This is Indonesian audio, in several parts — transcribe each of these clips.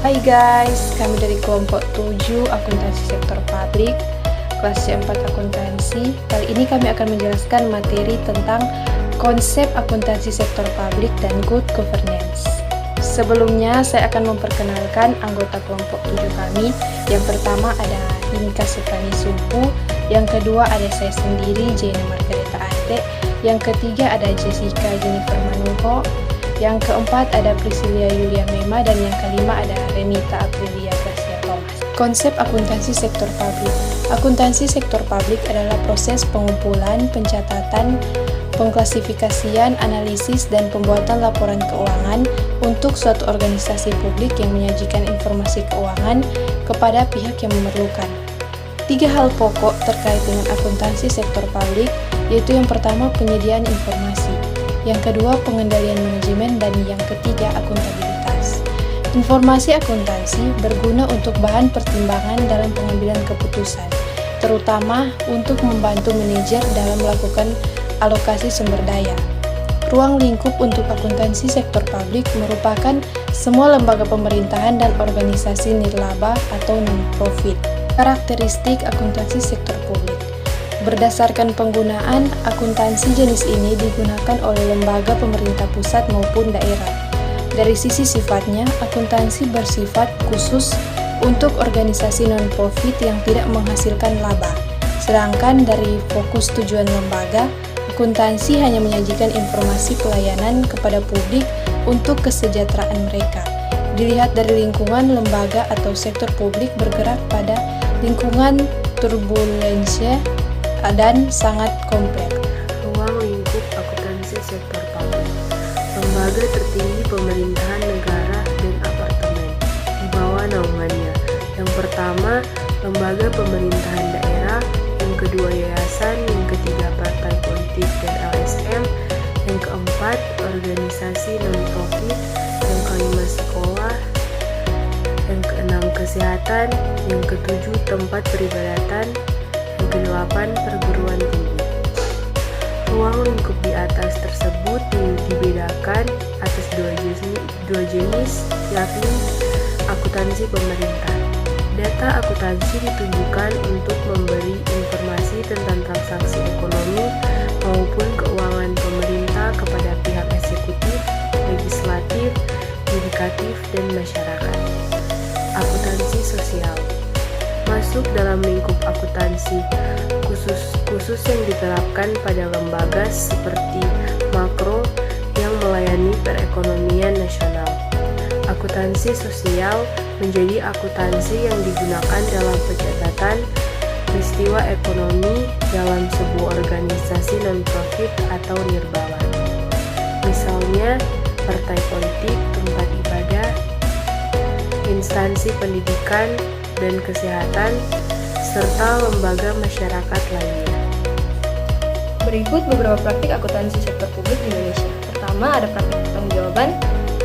Hai guys, kami dari kelompok 7 akuntansi sektor publik, kelas C4 akuntansi. Kali ini kami akan menjelaskan materi tentang konsep akuntansi sektor publik dan good governance. Sebelumnya, saya akan memperkenalkan anggota kelompok 7 kami. Yang pertama ada Hinika Suprani Sumpu, yang kedua ada saya sendiri, Jena Margareta Arte, yang ketiga ada Jessica Jennifer Manuho, yang keempat ada Priscilia Yulia Mema, dan yang kelima ada Renita Aprilia Gracia Thomas. Konsep akuntansi sektor publik. Akuntansi sektor publik adalah proses pengumpulan, pencatatan, pengklasifikasian, analisis, dan pembuatan laporan keuangan untuk suatu organisasi publik yang menyajikan informasi keuangan kepada pihak yang memerlukan. 3 hal pokok terkait dengan akuntansi sektor publik, yaitu yang pertama penyediaan informasi, yang kedua pengendalian manajemen, dan yang ketiga akuntabilitas. Informasi akuntansi berguna untuk bahan pertimbangan dalam pengambilan keputusan, terutama untuk membantu manajer dalam melakukan alokasi sumber daya. Ruang lingkup untuk akuntansi sektor publik merupakan semua lembaga pemerintahan dan organisasi nirlaba atau non-profit. Karakteristik akuntansi sektor publik. Berdasarkan penggunaan, akuntansi jenis ini digunakan oleh lembaga pemerintah pusat maupun daerah. Dari sisi sifatnya, akuntansi bersifat khusus untuk organisasi non-profit yang tidak menghasilkan laba. Sedangkan dari fokus tujuan lembaga, akuntansi hanya menyajikan informasi pelayanan kepada publik untuk kesejahteraan mereka. Dilihat dari lingkungan, lembaga atau sektor publik bergerak pada lingkungan turbulensia dan sangat kompleks. Ruang lingkup akuntansi sektor publik. Lembaga tertinggi pemerintahan negara dan apartemen di bawah naungannya. Yang pertama, lembaga pemerintahan daerah, yang kedua yayasan, yang ketiga partai politik dan LSM, yang keempat organisasi non-profit, yang kelima sekolah, yang keenam kesehatan, yang ketujuh tempat peribadatan, yang kedelapan perguruan tinggi. Ruang lingkup di atas tersebut dibedakan atas dua jenis, yakni akuntansi pemerintah. Data akuntansi ditunjukkan untuk memberi informasi tentang transaksi ekonomi maupun keuangan pemerintah kepada pihak eksekutif, legislatif, yudikatif, dan masyarakat. Akuntansi sosial masuk dalam lingkup akuntansi khusus yang diterapkan pada lembaga seperti makro yang melayani perekonomian nasional. Akuntansi sosial menjadi akuntansi yang digunakan dalam pencatatan peristiwa ekonomi dalam sebuah organisasi non-profit atau nirlaba. Misalnya, partai politik, tempat ibadah, instansi pendidikan dan kesehatan, serta lembaga masyarakat lainnya. Berikut beberapa praktik akuntansi sektor publik di Indonesia. Pertama, ada praktik pertanggungjawaban,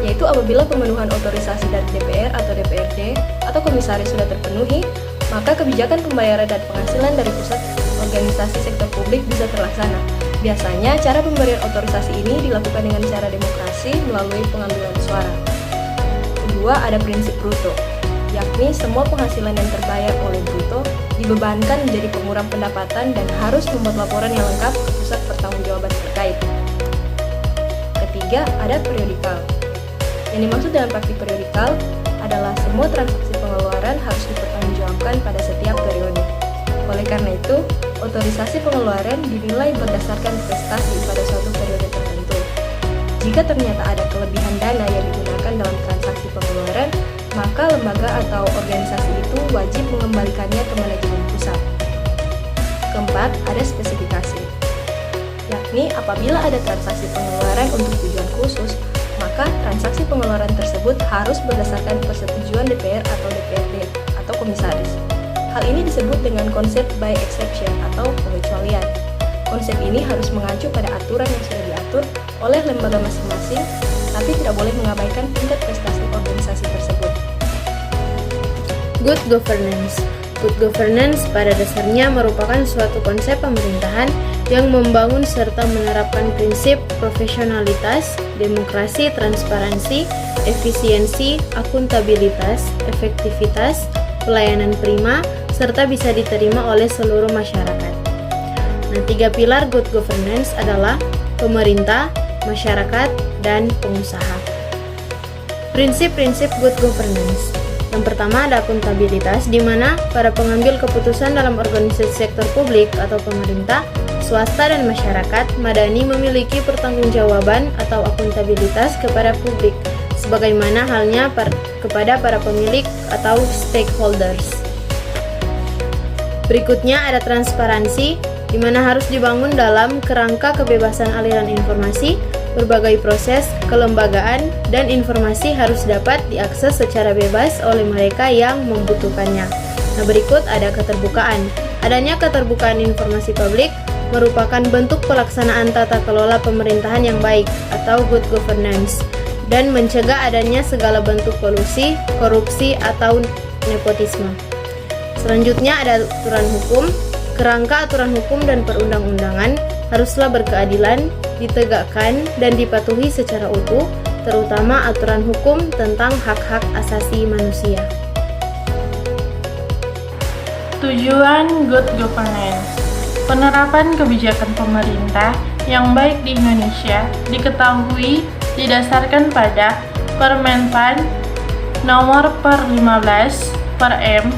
yaitu apabila pemenuhan otorisasi dari DPR atau DPRD atau komisaris sudah terpenuhi, maka kebijakan pembayaran dan penghasilan dari pusat organisasi sektor publik bisa terlaksana. Biasanya, cara pemberian otorisasi ini dilakukan dengan cara demokrasi melalui pengambilan suara. Kedua, ada prinsip bruto, yakni semua penghasilan yang terbayar oleh bruto dibebankan menjadi pengurang pendapatan dan harus membuat laporan yang lengkap ke pusat pertanggungjawaban terkait. Ketiga, ada periodikal. Yang dimaksud dalam praktik periodikal adalah semua transaksi pengeluaran harus dipertanggungjawabkan pada setiap periode. Oleh karena itu, otorisasi pengeluaran dinilai berdasarkan prestasi pada suatu periode tertentu. Jika ternyata ada kelebihan dana yang digunakan dalam transaksi pengeluaran, maka lembaga atau organisasi itu wajib mengembalikannya ke manajemen pusat. Keempat, ada spesifikasi, yakni apabila ada transaksi pengeluaran untuk tujuan khusus, maka transaksi pengeluaran tersebut harus berdasarkan persetujuan DPR atau DPRD atau komisaris. Hal ini disebut dengan konsep by exception atau pengecualian. Konsep ini harus mengacu pada aturan yang sudah diatur oleh lembaga masing-masing, tapi tidak boleh mengabaikan tingkat prestasi organisasi tersebut. Good governance. Good governance pada dasarnya merupakan suatu konsep pemerintahan yang membangun serta menerapkan prinsip profesionalitas, demokrasi, transparansi, efisiensi, akuntabilitas, efektivitas, pelayanan prima, serta bisa diterima oleh seluruh masyarakat. Nah, 3 pilar good governance adalah pemerintah, masyarakat, dan pengusaha. Prinsip-prinsip good governance. Yang pertama ada akuntabilitas, di mana para pengambil keputusan dalam organisasi sektor publik atau pemerintah, swasta, dan masyarakat madani memiliki pertanggungjawaban atau akuntabilitas kepada publik, sebagaimana halnya kepada para pemilik atau stakeholders. Berikutnya ada transparansi, di mana harus dibangun dalam kerangka kebebasan aliran informasi, berbagai proses, kelembagaan, dan informasi harus dapat diakses secara bebas oleh mereka yang membutuhkannya. Nah, berikut ada keterbukaan. Adanya keterbukaan informasi publik merupakan bentuk pelaksanaan tata kelola pemerintahan yang baik atau good governance dan mencegah adanya segala bentuk kolusi, korupsi, atau nepotisme. Selanjutnya ada aturan hukum. Kerangka aturan hukum dan perundang-undangan haruslah berkeadilan, ditegakkan, dan dipatuhi secara utuh, terutama aturan hukum tentang hak-hak asasi manusia. Tujuan good governance. Penerapan kebijakan pemerintah yang baik di Indonesia diketahui didasarkan pada Permenpan nomor per 15 per M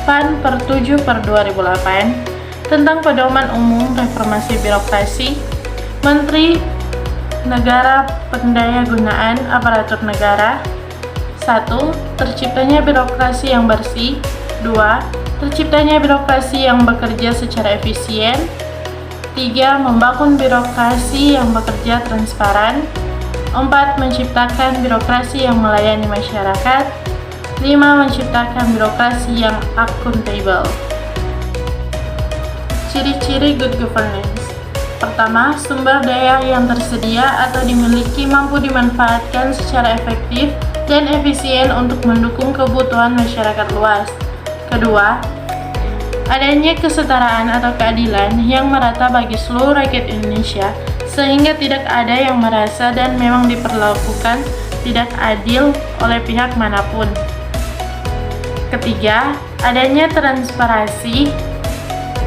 PAN per 7 per 2008 tentang pedoman umum reformasi birokrasi Menteri Negara Pendayagunaan Aparatur Negara. 1. Terciptanya birokrasi yang bersih. 2. Terciptanya birokrasi yang bekerja secara efisien. 3. Membangun birokrasi yang bekerja transparan. 4. Menciptakan birokrasi yang melayani masyarakat. 5. Menciptakan birokrasi yang akuntabel. Ciri-ciri good governance. Pertama, sumber daya yang tersedia atau dimiliki mampu dimanfaatkan secara efektif dan efisien untuk mendukung kebutuhan masyarakat luas. Kedua, adanya kesetaraan atau keadilan yang merata bagi seluruh rakyat Indonesia, sehingga tidak ada yang merasa dan memang diperlakukan tidak adil oleh pihak manapun. Ketiga, adanya transparansi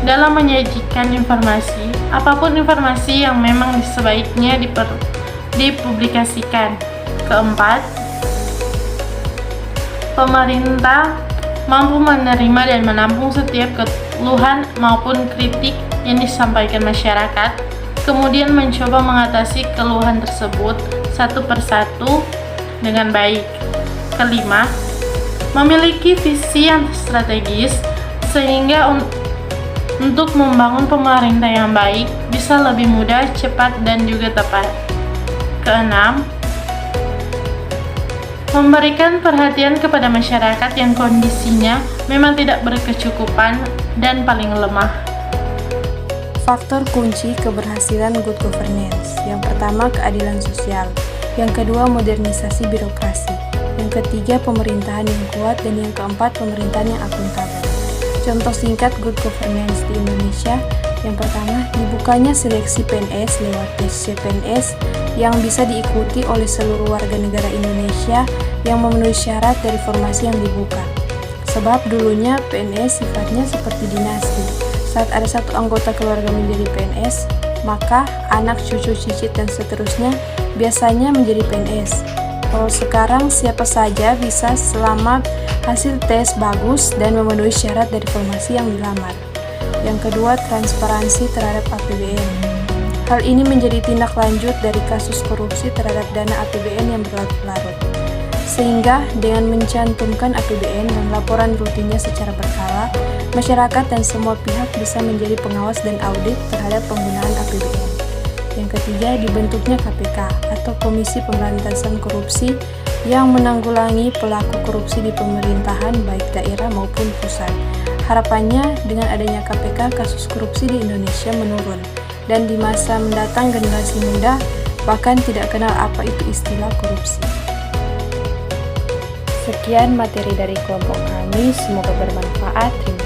dalam menyajikan informasi, apapun informasi yang memang sebaiknya dipublikasikan. Keempat, pemerintah mampu menerima dan menampung setiap keluhan maupun kritik yang disampaikan masyarakat, kemudian mencoba mengatasi keluhan tersebut satu persatu dengan baik. Kelima, memiliki visi yang strategis sehingga untuk membangun pemerintah yang baik bisa lebih mudah, cepat, dan juga tepat. Keenam, memberikan perhatian kepada masyarakat yang kondisinya memang tidak berkecukupan dan paling lemah. Faktor kunci keberhasilan good governance. Yang pertama, keadilan sosial. Yang kedua, modernisasi birokrasi. Yang ketiga, pemerintahan yang kuat. Dan yang keempat, pemerintahan yang akuntabel. Contoh singkat good governance di Indonesia. Yang pertama, dibukanya seleksi PNS lewat tes CPNS yang bisa diikuti oleh seluruh warga negara Indonesia yang memenuhi syarat dari formasi yang dibuka. Sebab dulunya PNS sifatnya seperti dinasti. Saat ada satu anggota keluarga menjadi PNS, maka anak, cucu, cicit, dan seterusnya biasanya menjadi PNS. Kalau sekarang siapa saja bisa selama hasil tes bagus dan memenuhi syarat dari formasi yang dilamar. Yang kedua, transparansi terhadap APBN. Hal ini menjadi tindak lanjut dari kasus korupsi terhadap dana APBN yang berlarut-larut. Sehingga dengan mencantumkan APBN dan laporan rutinnya secara berkala, masyarakat dan semua pihak bisa menjadi pengawas dan audit terhadap penggunaan APBN. Yang ketiga, dibentuknya KPK atau Komisi Pemberantasan Korupsi yang menanggulangi pelaku korupsi di pemerintahan baik daerah maupun pusat. Harapannya dengan adanya KPK, kasus korupsi di Indonesia menurun dan di masa mendatang generasi muda bahkan tidak kenal apa itu istilah korupsi. Sekian materi dari kelompok kami, semoga bermanfaat. Terima